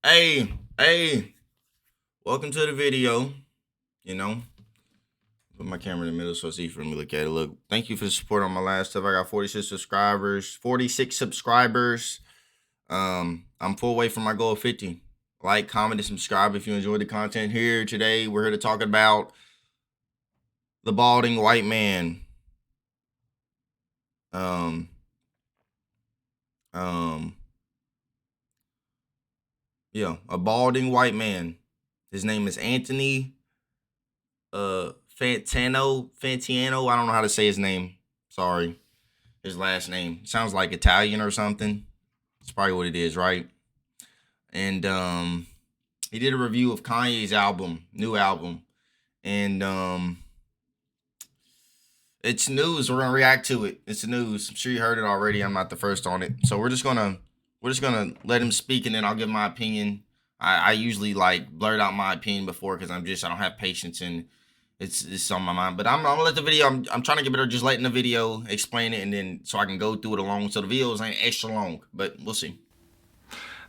Hey, welcome to the video. You know, put my camera in the middle so it's easy for me to look at it. Look, thank you for the support on my last stuff. I got 46 subscribers. I'm full way from my goal of 50. Like, comment, and subscribe if you enjoyed the content here today. We're here to talk about the balding white man. A balding white man. His name is Anthony Fantano. I don't know how to say his name. Sorry. His last name. Sounds like Italian or something. That's probably what it is, right? And he did a review of Kanye's new album. And it's news. We're gonna react to it. It's news. I'm sure you heard it already. I'm not the first on it. So we're just gonna let him speak, and then I'll give my opinion. I usually like blurt out my opinion before because I don't have patience, and it's on my mind. But I'm gonna let the video. I'm trying to get better just letting the video explain it, and then so I can go through it along so the videos ain't extra long. But we'll see.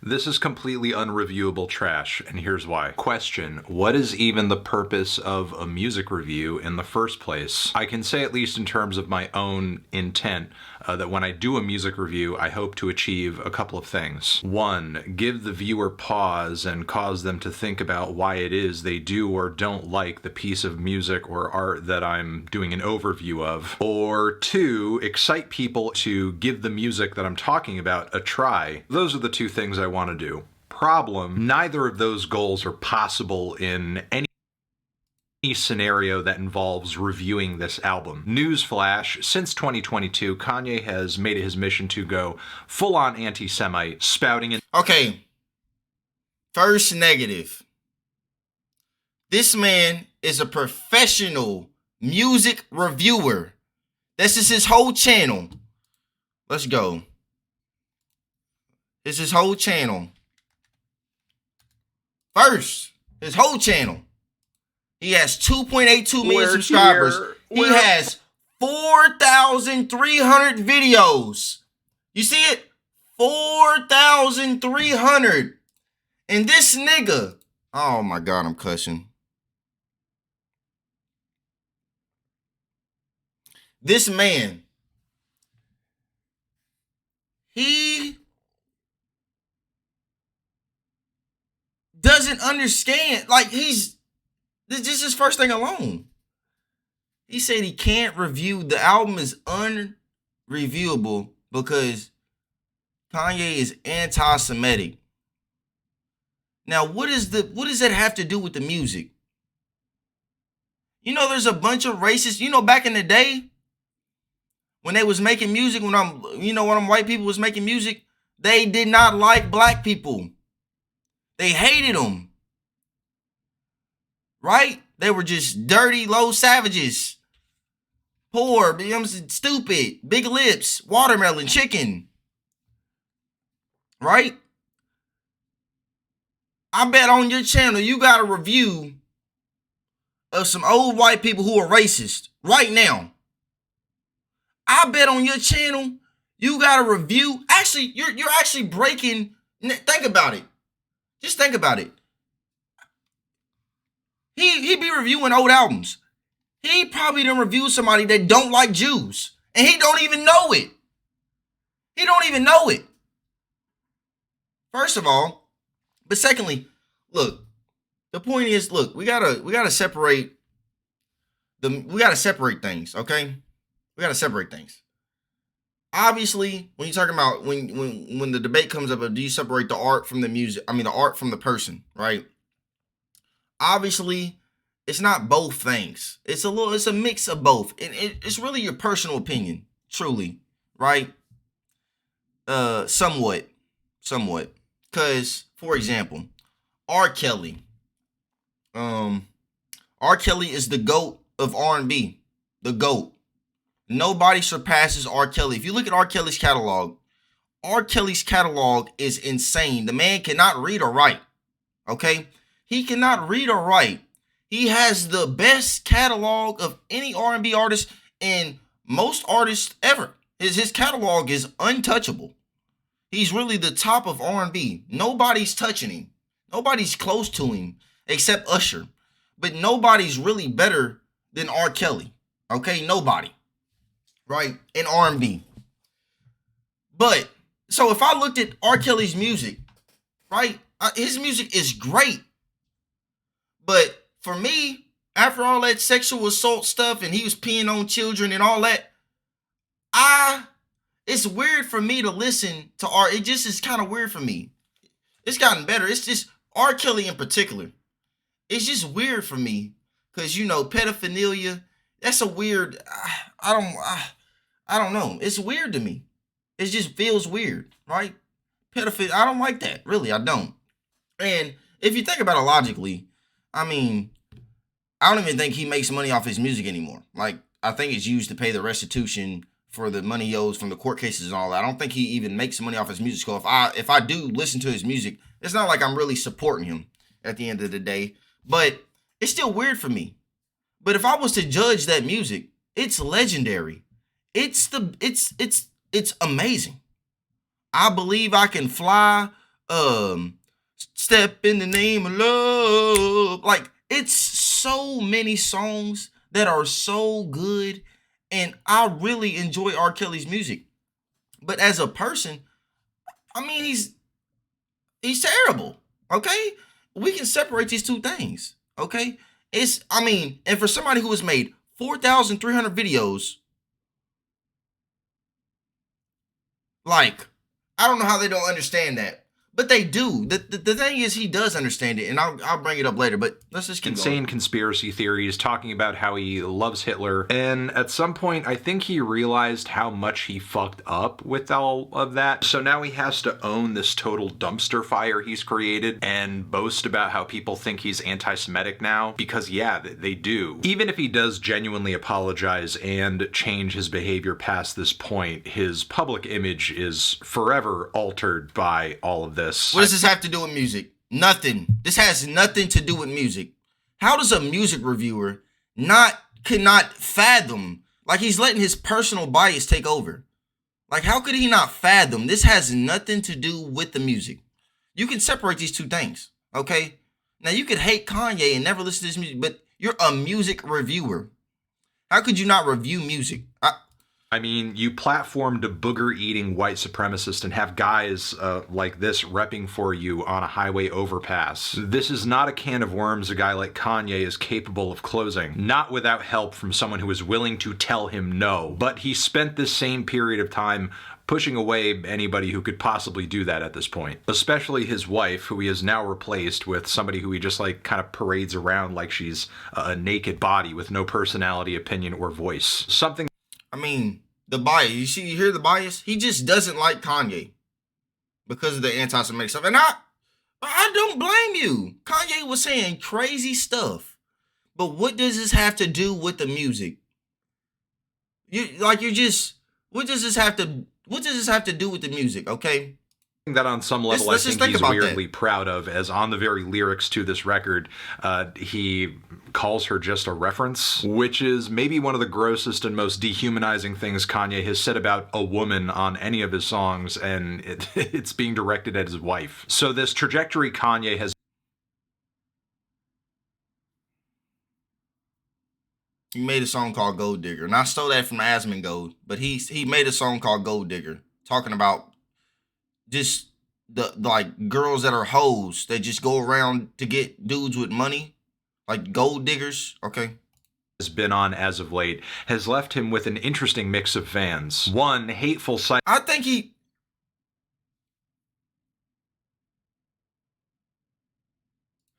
This is completely unreviewable trash, and here's why. Question: what is even the purpose of a music review in the first place? I can say, at least in terms of my own intent, that when I do a music review, I hope to achieve a couple of things. One, give the viewer pause and cause them to think about why it is they do or don't like the piece of music or art that I'm doing an overview of. Or two, excite people to give the music that I'm talking about a try. Those are the two things I want to do. Problem: neither of those goals are possible in any scenario that involves reviewing this album. Newsflash: since 2022, Kanye has made it his mission to go full-on anti-Semite, spouting in— Okay. First negative. This man is a professional music reviewer. This is his whole channel. Let's go. It's his whole channel. First, his whole channel. He has 2.82 million subscribers. He has 4,300 videos. You see it? 4,300. And this nigga, oh my God, I'm cussing. This man, he doesn't understand. Like, this is his first thing alone. He said he can't review. The album is unreviewable because Kanye is anti-Semitic. Now, what does that have to do with the music? You know, there's a bunch of racists. You know, back in the day, when they was making music, when white people was making music, they did not like black people. They hated them. Right? They were just dirty, low savages. Poor, stupid, big lips, watermelon, chicken. Right? I bet on your channel you got a review of some old white people who are racist right now. I bet on your channel you got a review. Actually, you're actually breaking. Think about it. Just think about it. He be reviewing old albums. He probably done review somebody that don't like Jews. And he don't even know it. He don't even know it. First of all. But secondly, look, the point is, look, we gotta separate things, okay? We gotta separate things. Obviously, when you're talking about when the debate comes up of do you separate the art from the music, the art from the person, right? Obviously, it's not both things. It's a mix of both. It's really your personal opinion, truly, right? Somewhat. Because, for example, R. Kelly. R. Kelly is the GOAT of R&B. The GOAT. Nobody surpasses R. Kelly. If you look at R. Kelly's catalog is insane. The man cannot read or write. Okay? He cannot read or write. He has the best catalog of any R&B artist and most artists ever. His catalog is untouchable. He's really the top of R&B. Nobody's touching him. Nobody's close to him except Usher. But nobody's really better than R. Kelly. Okay? Nobody. Right? In R&B. But, so if I looked at R. Kelly's music, right? His music is great. But for me, after all that sexual assault stuff and he was peeing on children and all that, it's weird for me to listen to R. It just is kind of weird for me. It's gotten better. It's just R. Kelly in particular. It's just weird for me because, you know, pedophilia, that's a weird, I don't know. It's weird to me. It just feels weird, right? Pedophilia, I don't like that. Really, I don't. And if you think about it logically, I mean, I don't even think he makes money off his music anymore. Like, I think it's used to pay the restitution for the money he owes from the court cases and all that. I don't think he even makes money off his music. So if I do listen to his music, it's not like I'm really supporting him at the end of the day. But it's still weird for me. But if I was to judge that music, it's legendary. It's amazing. I Believe I Can Fly. Step in the Name of Love. Like, it's so many songs that are so good, and I really enjoy R. Kelly's music. But as a person, I mean, he's terrible. Okay? We can separate these two things. Okay? And for somebody who has made 4,300 videos, like, I don't know how they don't understand that. But they do. The thing is, he does understand it, and I'll bring it up later, but let's just keep insane going. Conspiracy theories talking about how he loves Hitler. And at some point, I think he realized how much he fucked up with all of that. So now he has to own this total dumpster fire he's created and boast about how people think he's anti-Semitic now. Because, yeah, they do. Even if he does genuinely apologize and change his behavior past this point, his public image is forever altered by all of this. What does this have to do with music? Nothing. This has nothing to do with music. How does a music reviewer cannot fathom, like, he's letting his personal bias take over? Like, how could he not fathom? This has nothing to do with the music. You can separate these two things, okay? Now, you could hate Kanye and never listen to his music, but you're a music reviewer. How could you not review music? I mean, you platformed a booger-eating white supremacist and have guys like this repping for you on a highway overpass. This is not a can of worms a guy like Kanye is capable of closing. Not without help from someone who is willing to tell him no. But he spent this same period of time pushing away anybody who could possibly do that at this point. Especially his wife, who he has now replaced with somebody who he just like kind of parades around like she's a naked body with no personality, opinion, or voice. Something... I mean, the bias. You hear the bias? He just doesn't like Kanye because of the anti-Semitic stuff. And I don't blame you. Kanye was saying crazy stuff. But what does this have to do with the music? What does this have to do with the music, okay? That on some level I think he's weirdly proud of, as on the very lyrics to this record, he calls her just a reference, which is maybe one of the grossest and most dehumanizing things Kanye has said about a woman on any of his songs, and it's being directed at his wife. So this trajectory Kanye has... He made a song called Gold Digger, and I stole that from Asmongold, but he made a song called Gold Digger, talking about just the like girls that are hoes that just go around to get dudes with money, like gold diggers, okay? Has been on as of late, has left him with an interesting mix of fans. One, hateful... I think he...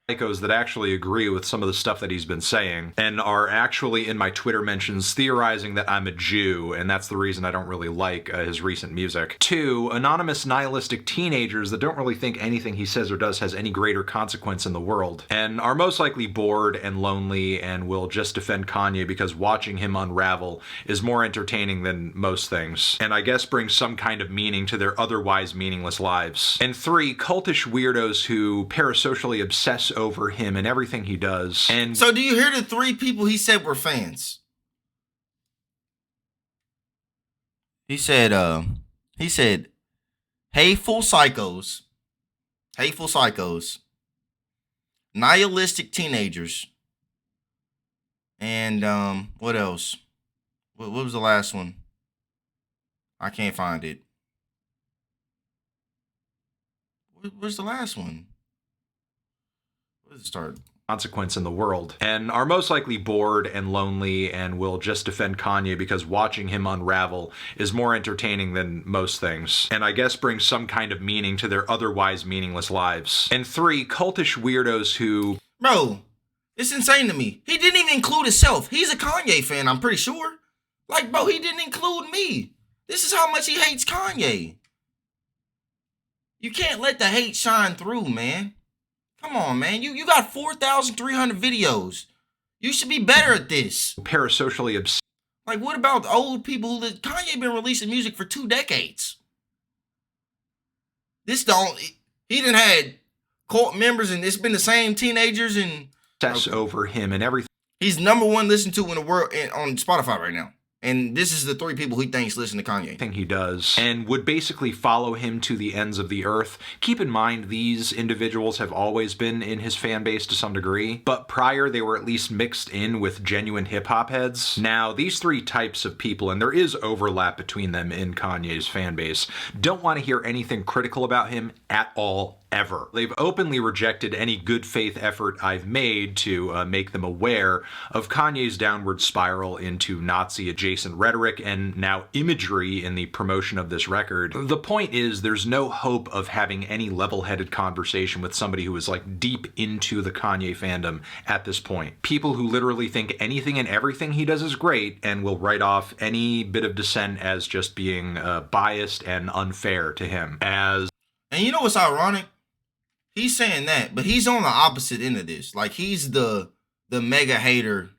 psychos that actually agree with some of the stuff that he's been saying and are actually in my Twitter mentions theorizing that I'm a Jew, and that's the reason I don't really like his recent music. Two, anonymous nihilistic teenagers that don't really think anything he says or does has any greater consequence in the world, and are most likely bored and lonely and will just defend Kanye because watching him unravel is more entertaining than most things, and I guess brings some kind of meaning to their otherwise meaningless lives. And three, cultish weirdos who parasocially obsess over him and everything he does. And so do you hear the three people he said were fans? He said hateful psychos, nihilistic teenagers. And what else? What was the last one? I can't find it. Where's the last one? Where does it start? Consequence in the world, and are most likely bored and lonely and will just defend Kanye because watching him unravel is more entertaining than most things, and I guess brings some kind of meaning to their otherwise meaningless lives. And 3, cultish weirdos who... Bro, it's insane to me. He didn't even include himself. He's a Kanye fan, I'm pretty sure. Like, bro, he didn't include me. This is how much he hates Kanye. You can't let the hate shine through, man. Come on, man. You got 4,300 videos. You should be better at this. Parasocially obsessed. Like, what about the old people that Kanye been releasing music for 2 decades? He done had cult members, and it's been the same teenagers and over him and everything. He's #1 listened to in the world on Spotify right now. And this is the 3 people he thinks listen to Kanye. He does, and would basically follow him to the ends of the earth. Keep in mind, these individuals have always been in his fan base to some degree, but prior they were at least mixed in with genuine hip-hop heads. Now, these 3 types of people, and there is overlap between them in Kanye's fan base, don't want to hear anything critical about him at all, ever. They've openly rejected any good faith effort I've made to make them aware of Kanye's downward spiral into Nazi-adjacent rhetoric and now imagery in the promotion of this record. The point is, there's no hope of having any level-headed conversation with somebody who is like deep into the Kanye fandom at this point. People who literally think anything and everything he does is great and will write off any bit of dissent as just being biased and unfair to him. And you know what's ironic? He's saying that, but he's on the opposite end of this. Like, he's the mega hater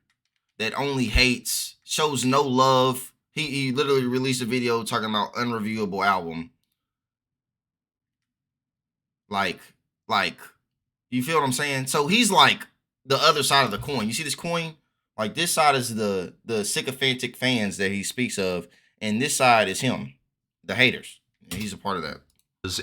that only hates, shows no love. He literally released a video talking about unreviewable album. Like, you feel what I'm saying? So he's like the other side of the coin. You see this coin? Like, this side is the sycophantic fans that he speaks of, and this side is him, the haters. And he's a part of that.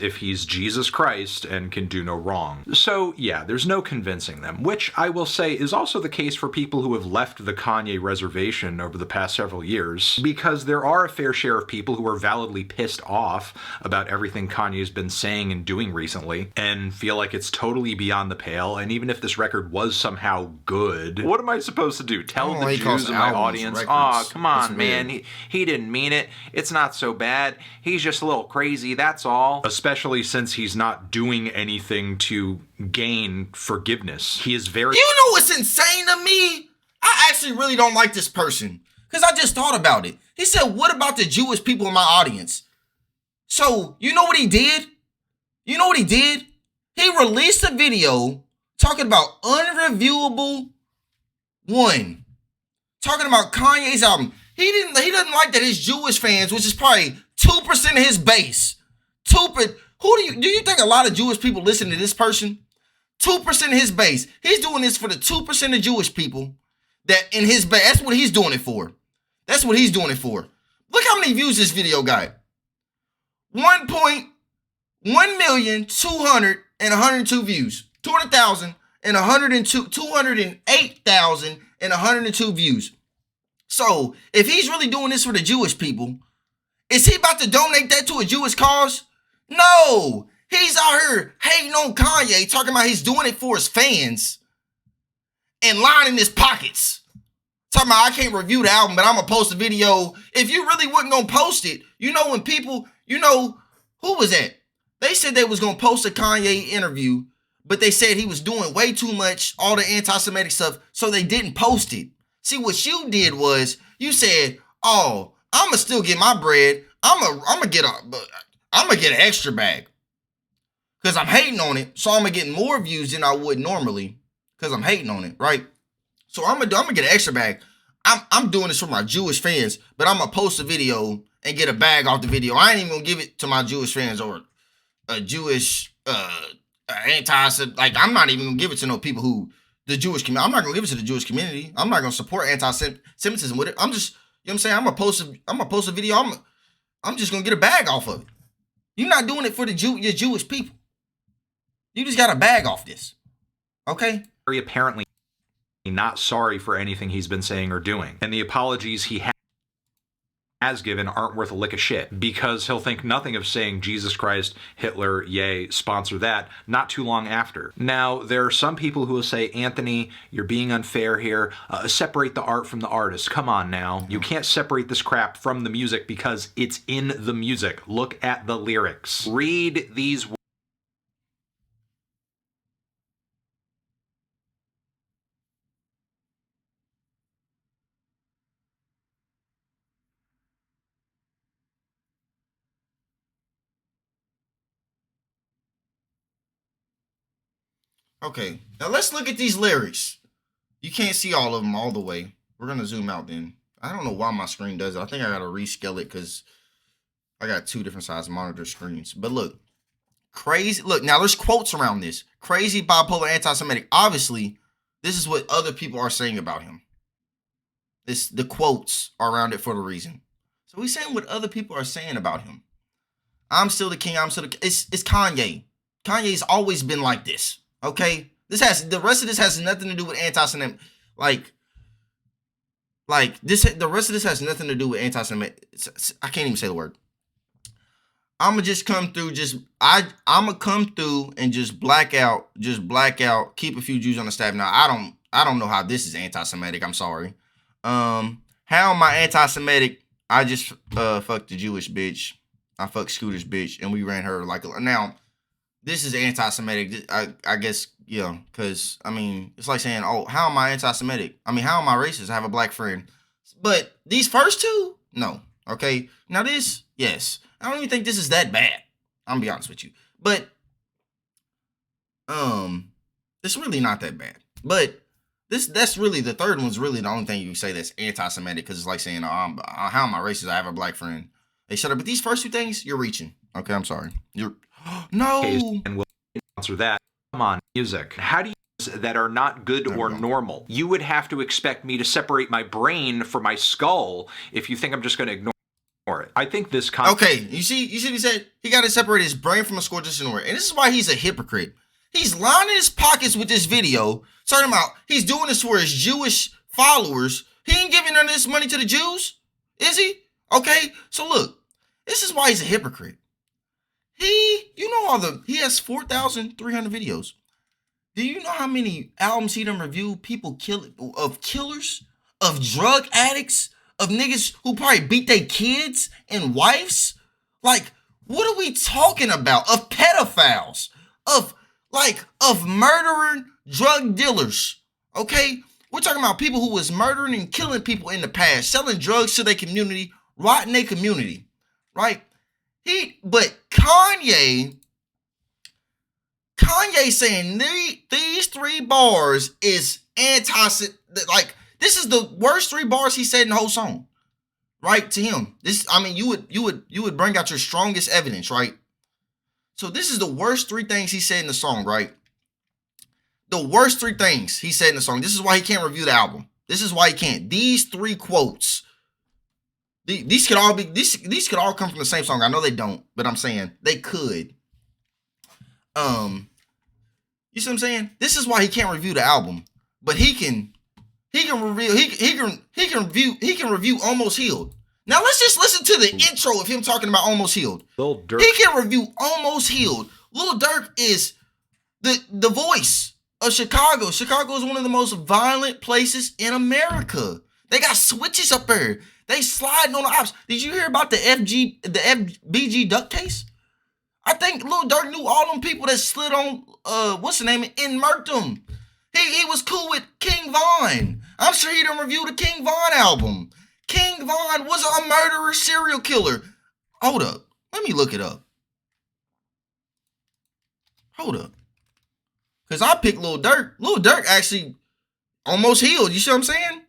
If he's Jesus Christ and can do no wrong. So yeah, there's no convincing them, which I will say is also the case for people who have left the Kanye reservation over the past several years, because there are a fair share of people who are validly pissed off about everything Kanye's been saying and doing recently and feel like it's totally beyond the pale. And even if this record was somehow good, what am I supposed to do? Tell the Jews in my audience, "Aw, come on, man, he didn't mean it. It's not so bad. He's just a little crazy, that's all." Especially since he's not doing anything to gain forgiveness. He is very... You know what's insane to me? I actually really don't like this person. Because I just thought about it. He said, what about the Jewish people in my audience? So, you know what he did? You know what he did? He released a video talking about Unreviewable 1. Talking about Kanye's album. He doesn't like that his Jewish fans, which is probably 2% of his base. Who do you think a lot of Jewish people listen to this person? 2% of his base. He's doing this for the 2% of Jewish people that in his base. That's what he's doing it for. That's what he's doing it for. Look how many views this video got. 1,202,102 views. 200,000 and 208,102 views. So if he's really doing this for the Jewish people, is he about to donate that to a Jewish cause? No, he's out here hating on Kanye, talking about he's doing it for his fans and lining his pockets. Talking about, I can't review the album, but I'm going to post a video. If you really wasn't going to post it, you know, when people, you know, who was that? They said they was going to post a Kanye interview, but they said he was doing way too much, all the anti-Semitic stuff, so they didn't post it. See, what you did was you said, oh, I'm going to still get my bread. I'm gonna get an extra bag because I'm hating on it. So I'm gonna get more views than I would normally because I'm hating on it, right? So I'm gonna get an extra bag. I'm doing this for my Jewish fans, but I'm gonna post a video and get a bag off the video. I ain't even gonna give it to my Jewish fans or a Jewish like I'm not even gonna give it to no people who the Jewish community. I'm not gonna give it to the Jewish community. I'm not gonna support anti-Semitism with it. I'm just, you know what I'm saying? I'm gonna post a video. I'm just gonna get a bag off of it. You're not doing it for your Jewish people. You just got a bag off this. Okay? very apparently not sorry for anything he's been saying or doing. And the apologies he has given aren't worth a lick of shit, because he'll think nothing of saying Jesus Christ, Hitler, yay, sponsor that, not too long after. Now, there are some people who will say, Anthony, you're being unfair here. Separate the art from the artist. Come on now. You can't separate this crap from the music because it's in the music. Look at the lyrics. Read these words. Okay. Now let's look at these lyrics. You can't see all of them all the way. We're gonna zoom out then. I don't know why my screen does it. I think I gotta rescale it because I got 2 different size monitor screens. But look, crazy. Look, now there's quotes around this. Crazy, bipolar, anti-Semitic. Obviously, this is what other people are saying about him. The quotes are around it for the reason. So he's saying what other people are saying about him. I'm still the king. I'm still the. It's Kanye. Kanye's always been like this. Okay, the rest of this has nothing to do with anti-Semitic. Like this. The rest of this has nothing to do with anti-Semitic. I can't even say the word. I'ma just come through. I'ma come through and just black out. Keep a few Jews on the staff. Now I don't know how this is anti-Semitic. I'm sorry. How am I anti-Semitic? I just fucked the Jewish bitch. I fucked Scooter's bitch, and we ran her like a. Now, this is anti-Semitic. I guess, yeah, because, I mean, it's like saying, oh, how am I anti-Semitic? I mean, how am I racist? I have a black friend. But these first two, no. Okay? Now this, yes. I don't even think this is that bad. I'm gonna be honest with you. But, it's really not that bad. But that's really, the third one's really the only thing you can say that's anti-Semitic, because it's like saying, oh, how am I racist? I have a black friend. Hey, shut up. But these first two things, you're reaching. Okay, I'm sorry. No. And we'll answer that. Come on, music. How do you use that are not good or normal? You would have to expect me to separate my brain from my skull if you think I'm just going to ignore it. I think this Okay, you see what he said? He got to separate his brain from a skull just to ignore it. And this is why he's a hypocrite. He's lining his pockets with this video, talking about he's doing this for his Jewish followers. He ain't giving none of this money to the Jews, is he? Okay, so look, this is why he's a hypocrite. He has 4,300 videos. Do you know how many albums he done reviewed? Killers, of drug addicts, of niggas who probably beat their kids and wives? Like, what are we talking about? Of pedophiles, of murdering drug dealers. Okay, we're talking about people who was murdering and killing people in the past, selling drugs to their community, rotting their community, right? But Kanye saying these 3 bars is like, this is the worst 3 bars he said in the whole song, right? To him, this, I mean, you would bring out your strongest evidence, right? So this is the worst 3 things he said in the song, right? The worst 3 things he said in the song. This is why he can't review the album. This is why he can't. These 3 quotes. These could all come from the same song. I know they don't, but I'm saying they could. You see what I'm saying? This is why he can't review the album, but he can review Almost Healed. Now let's just listen to the intro of him talking about Almost Healed. Lil Durk. He can review Almost Healed. Lil Durk is the voice of Chicago. Chicago is one of the most violent places in America. They got switches up there. They sliding on the ops. Did you hear about the FBG duck case? I think Lil Durk knew all them people that slid on what's the name and murked them. He was cool with King Von. I'm sure he done reviewed the King Von album. King Von was a murderer, serial killer. Hold up. Let me look it up. Hold up. Because I picked Lil Durk. Lil Durk actually Almost Healed. You see what I'm saying?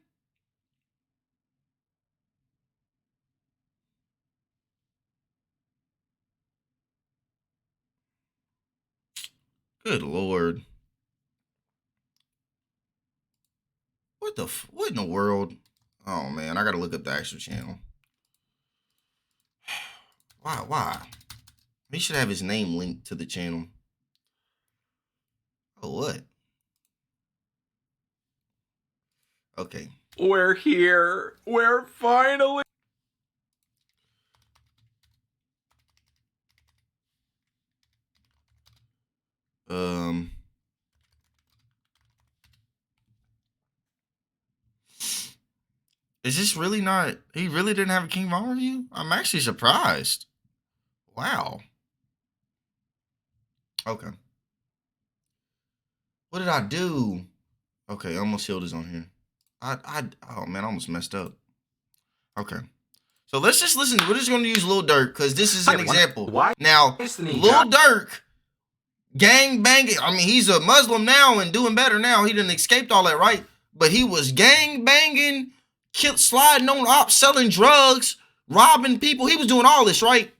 Good Lord. What in the world? Oh, man. I got to look up the actual channel. Why? He should have his name linked to the channel. Oh, what? Okay. We're here. We're finally. Is this really not? He really didn't have a King Von review? I'm actually surprised. Wow. Okay. What did I do? Okay, almost healed is on here. Oh man, I almost messed up. Okay. So let's just listen. We're just going to use Lil Durk because this is an example. Why? Now, Lil Durk, gang banging. I mean, he's a Muslim now and doing better now. He didn't escaped all that, right? But he was gang banging, sliding on ops, selling drugs, robbing people. He was doing all this, right?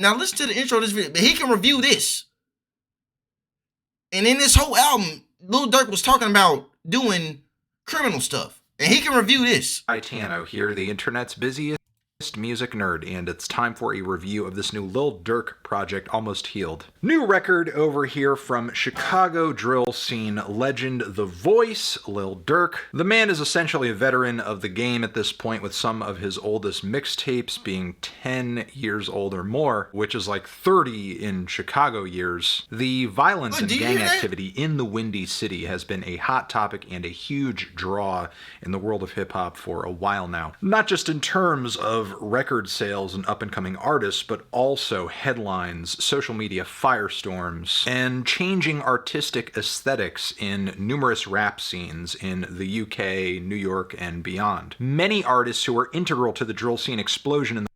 Now listen to the intro of this video. But he can review this. And in this whole album, Lil Durk was talking about doing criminal stuff. And he can review this. Fantano here, the internet's busiest music nerd, and it's time for a review of this new Lil Durk project, Almost Healed. New record over here from Chicago drill scene legend The Voice, Lil Durk. The man is essentially a veteran of the game at this point, with some of his oldest mixtapes being 10 years old or more, which is like 30 in Chicago years. The violence and gang activity in the Windy City has been a hot topic and a huge draw in the world of hip-hop for a while now. Not just in terms of record sales and up-and-coming artists, but also headlines, social media firestorms, and changing artistic aesthetics in numerous rap scenes in the UK, New York, and beyond. Many artists who were integral to the drill scene explosion in the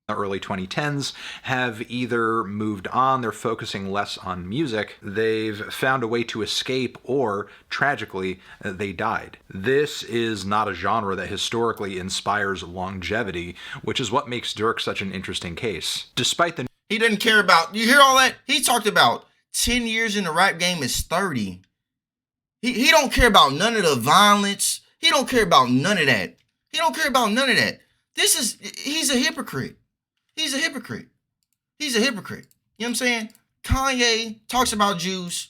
early 2010s have either moved on, they're focusing less on music, they've found a way to escape, or, tragically, they died. This is not a genre that historically inspires longevity, which is what makes Durk such an interesting case. Despite the... He didn't care about... You hear all that? He talked about 10 years in the rap game is 30. He don't care about none of the violence. He don't care about none of that. He don't care about none of that. He's a hypocrite. He's a hypocrite. He's a hypocrite. You know what I'm saying? Kanye talks about Jews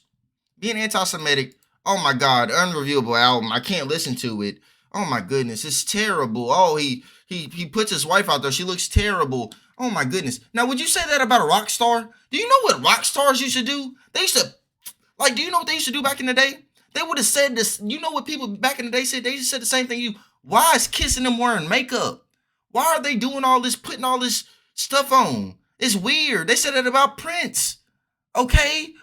being anti-Semitic. Oh my God, unreviewable album. I can't listen to it. Oh my goodness, it's terrible. Oh, he puts his wife out there. She looks terrible. Oh my goodness. Now, would you say that about a rock star? Do you know what rock stars used to do? They used to, do you know what they used to do back in the day? They would have said this. You know what people back in the day said? They just said the same thing. Why is kissing them wearing makeup? Why are they doing all this, putting all this stuff on? It's weird. They said it about Prince. Okay?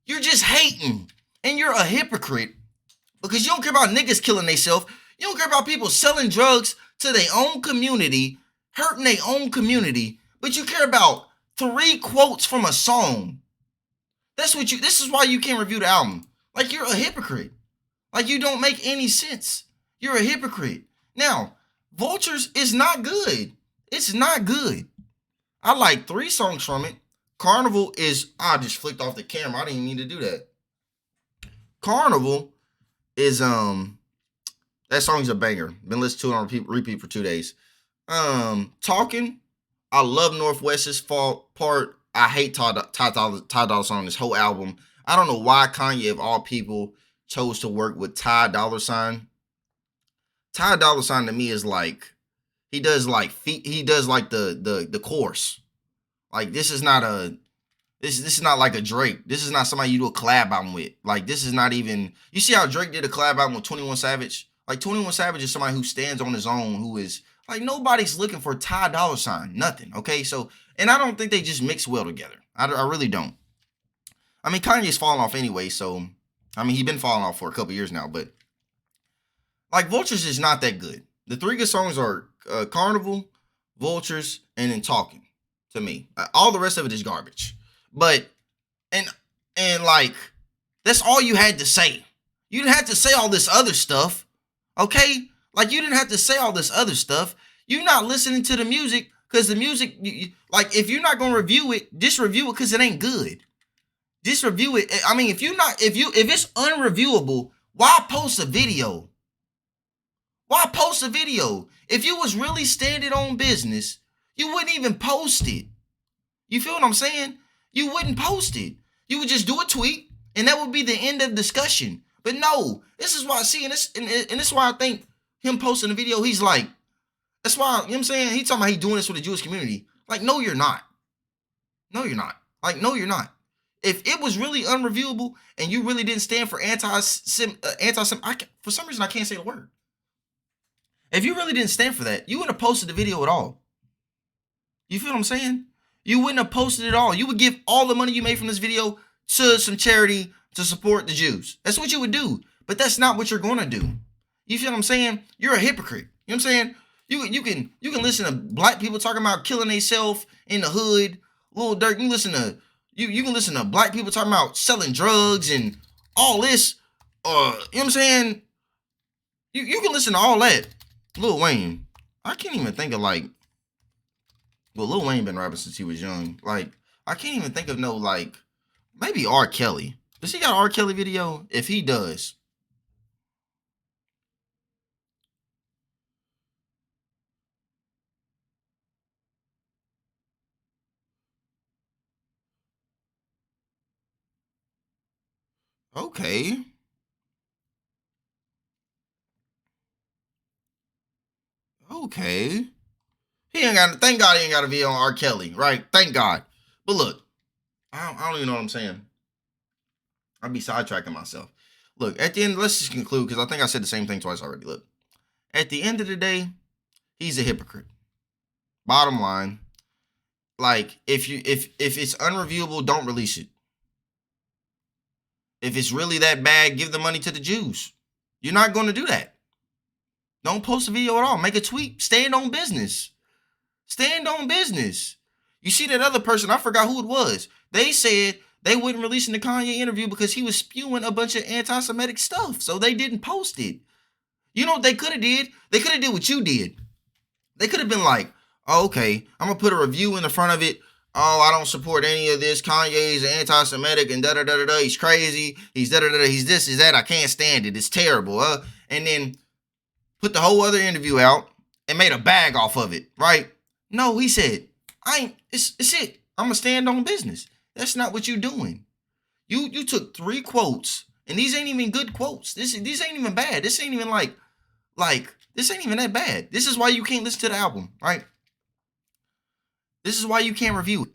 You're just hating. And you're a hypocrite. Because you don't care about niggas killing themselves. You don't care about people selling drugs to their own community, hurting their own community. But you care about 3 quotes from a song. This is why you can't review the album. You're a hypocrite. You don't make any sense. You're a hypocrite. Now, Vultures is not good. It's not good. I like 3 songs from it. Carnival is... I just flicked off the camera. I didn't even need to do that. Carnival is... That song's a banger. Been listening to it on repeat for 2 days. Talking. I love Northwest's part. I hate Ty Dolla $ign on this whole album. I don't know why Kanye, of all people, chose to work with Ty Dolla $ign. Ty Dolla $ign to me is he does the chorus. This is not like a Drake. This is not somebody you do a collab album with. This is not even... You see how Drake did a collab album with 21 Savage? 21 Savage is somebody who stands on his own, who is nobody's looking for Ty Dolla $ign. Nothing. Okay, so, and I don't think they just mix well together. I really don't. I mean, Kanye's falling off anyway, so I mean, he's been falling off for a couple years now, but Vultures is not that good. The 3 good songs are Carnival, Vultures, and then Talking. To me, all the rest of it is garbage. But and that's all you had to say. You didn't have to say all this other stuff, okay? You didn't have to say all this other stuff. You're not listening to the music because the music, if you're not gonna review it, just review it because it ain't good. Just review it. I mean, if it's unreviewable, why post a video? Why post a video? If you was really standing on business, you wouldn't even post it. You feel what I'm saying? You wouldn't post it. You would just do a tweet, and that would be the end of discussion. But no, this is why I see, and this is why I think him posting the video, he's like, that's why, you know what I'm saying? He talking about he doing this for the Jewish community. Like, no, you're not. No, you're not. Like, no, you're not. If it was really unreviewable and you really didn't stand for for some reason I can't say the word. If you really didn't stand for that, you wouldn't have posted the video at all. You feel what I'm saying? You wouldn't have posted it at all. You would give all the money you made from this video to some charity to support the Jews. That's what you would do. But that's not what you're going to do. You feel what I'm saying? You're a hypocrite. You know what I'm saying? You can listen to black people talking about killing themselves in the hood, Lil Durk. You can listen to black people talking about selling drugs and all this. You know what I'm saying? You can listen to all that. Lil Wayne. I can't even think of Lil Wayne been rapping since he was young. Like, I can't even think of maybe R. Kelly. Does he got an R. Kelly video? If he does. Okay. Okay. Thank God he ain't got a video on R. Kelly, right? Thank God. But look, I don't even know what I'm saying. I'd be sidetracking myself. Look, at the end, let's just conclude, because I think I said the same thing twice already. Look, at the end of the day, he's a hypocrite. Bottom line, like, if it's unreviewable, don't release it. If it's really that bad, give the money to the Jews. You're not going to do that. Don't post a video at all. Make a tweet. Stand on business. Stand on business. You see that other person, I forgot who it was. They said they wouldn't release the Kanye interview because he was spewing a bunch of anti-Semitic stuff. So they didn't post it. You know what they could have did? They could have did what you did. They could have been like, oh, okay, I'm going to put a review in the front of it. Oh, I don't support any of this. Kanye's anti-Semitic and da-da-da-da-da. He's crazy. He's da-da-da-da. He's this, he's that. I can't stand it. It's terrible. And then put the whole other interview out and made a bag off of it, right? No, he said, it's it. I'm going to stand on business. That's not what you're doing. You took 3 quotes, and these ain't even good quotes. These ain't even bad. This ain't even this ain't even that bad. This is why you can't listen to the album, right? This is why you can't review it.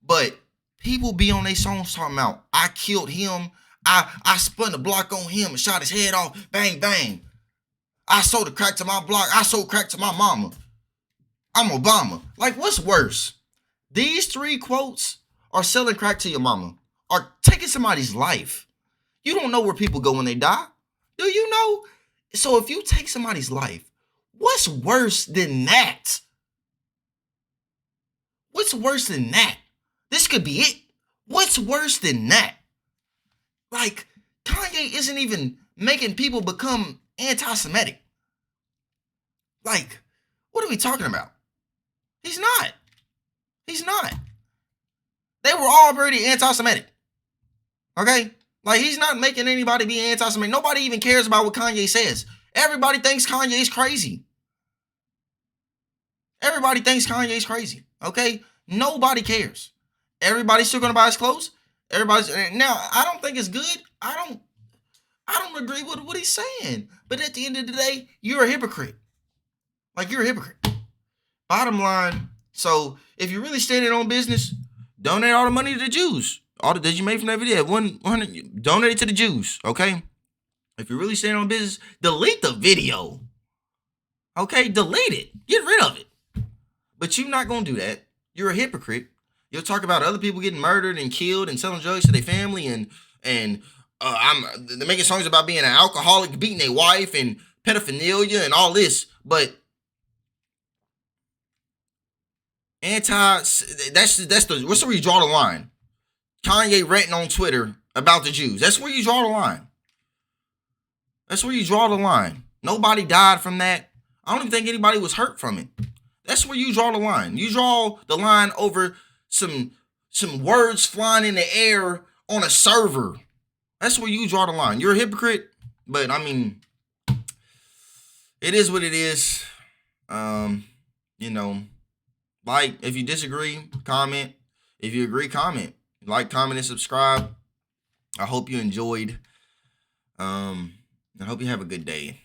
But people be on their songs talking about, I killed him. I spun the block on him and shot his head off. Bang, bang. I sold the crack to my block. I sold crack to my mama. I'm Obama. Like, what's worse? These 3 quotes are selling crack to your mama, or taking somebody's life. You don't know where people go when they die. Do you know? So if you take somebody's life, what's worse than that? What's worse than that? This could be it. What's worse than that? Like, Kanye isn't even making people become anti-Semitic. Like, what are we talking about? He's not. He's not. They were already anti-Semitic. Okay? Like, he's not making anybody be anti-Semitic. Nobody even cares about what Kanye says. Everybody thinks Kanye's crazy. Everybody thinks Kanye's crazy. Okay? Nobody cares. Everybody's still gonna buy his clothes. Now, I don't think it's good. I don't agree with what he's saying. But at the end of the day, you're a hypocrite. Like, you're a hypocrite. Bottom line, so if you're really standing on business, donate all the money to the Jews. All that you made from that video, 100, donate it to the Jews, okay? If you're really standing on business, delete the video. Okay, delete it. Get rid of it. But you're not going to do that. You're a hypocrite. You'll talk about other people getting murdered and killed and selling drugs to their family, and they're making songs about being an alcoholic, beating their wife, and pedophilia and all this, but that's where you draw the line. Kanye ranting on Twitter about the Jews. That's where you draw the line. That's where you draw the line. Nobody died from that. I don't even think anybody was hurt from it. That's where you draw the line. You draw the line over some words flying in the air on a server. That's where you draw the line. You're a hypocrite, but I mean, it is what it is. Like, if you disagree, comment. If you agree, comment. Like, comment, and subscribe. I hope you enjoyed I hope you have a good day.